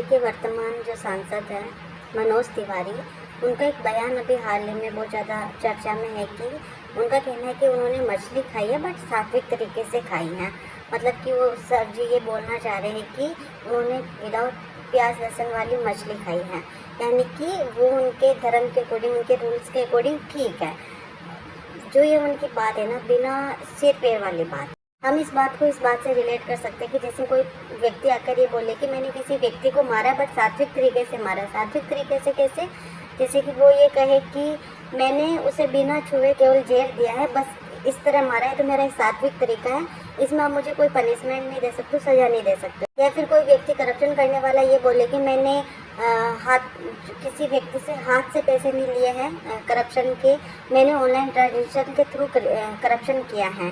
देखिए, वर्तमान जो सांसद हैं मनोज तिवारी, उनका एक बयान अभी हाल ही में बहुत ज़्यादा चर्चा में है कि उनका कहना है कि उन्होंने मछली खाई है बट सात्विक तरीके से खाई है। मतलब कि वो सर जी ये बोलना चाह रहे हैं कि उन्होंने विदाउट प्याज लहसुन वाली मछली खाई है, यानी कि वो उनके धर्म के अकॉर्डिंग, उनके रूल्स के अकॉर्डिंग ठीक है। जो ये उनकी बात है ना, बिना सिर पैर वाली बात, हम इस बात को इस बात से रिलेट कर सकते हैं कि जैसे कोई व्यक्ति आकर ये बोले कि मैंने किसी व्यक्ति को मारा बट सात्विक तरीके से मारा। सात्विक तरीके से कैसे? जैसे कि वो ये कहे कि मैंने उसे बिना छुए केवल जहर दिया है, बस इस तरह मारा है, तो मेरा सात्विक तरीका है, इसमें आप मुझे कोई पनिशमेंट नहीं दे सकते, सज़ा नहीं दे सकते। या फिर कोई व्यक्ति करप्शन करने वाला ये बोले कि मैंने किसी व्यक्ति से हाथ से पैसे नहीं लिए हैं करप्शन के, मैंने ऑनलाइन ट्रांजेक्शन के थ्रू करप्शन किया है।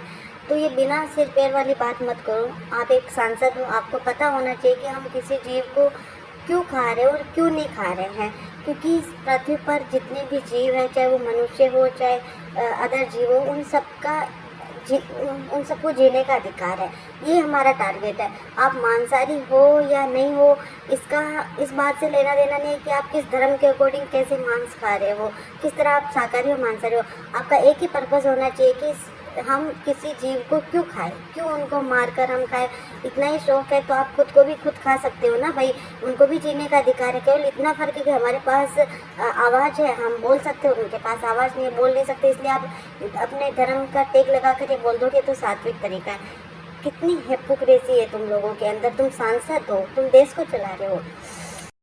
तो ये बिना सिर पैर वाली बात मत करो। आप एक सांसद हो, आपको पता होना चाहिए कि हम किसी जीव को क्यों खा रहे हैं और क्यों नहीं खा रहे हैं, क्योंकि इस पृथ्वी पर जितने भी जीव हैं, चाहे वो मनुष्य हो चाहे अदर जीव हो, उन सबको जीने का अधिकार है। ये हमारा टारगेट है। आप मांसाहारी हो या नहीं हो, इस बात से लेना देना नहीं है कि आप किस धर्म के अकॉर्डिंग कैसे मांस खा रहे हो, किस तरह आप शाकाहारी हो मांसाहारी हो। आपका एक ही पर्पज़ होना चाहिए कि हम किसी जीव को क्यों खाएं, क्यों उनको मारकर हम खाएं। इतना ही शौक है तो आप खुद को भी खुद खा सकते हो ना भाई, उनको भी जीने का अधिकार है। केवल इतना फ़र्क है कि हमारे पास आवाज़ है, हम बोल सकते हो, उनके पास आवाज़ नहीं है, बोल नहीं सकते, इसलिए आप अपने धर्म का टेक लगा कर ये बोल दोगे तो सात्विक तरीका है। कितनी हिपोक्रेसी है तुम लोगों के अंदर। तुम सांसद हो, तुम देश को चला रहे हो।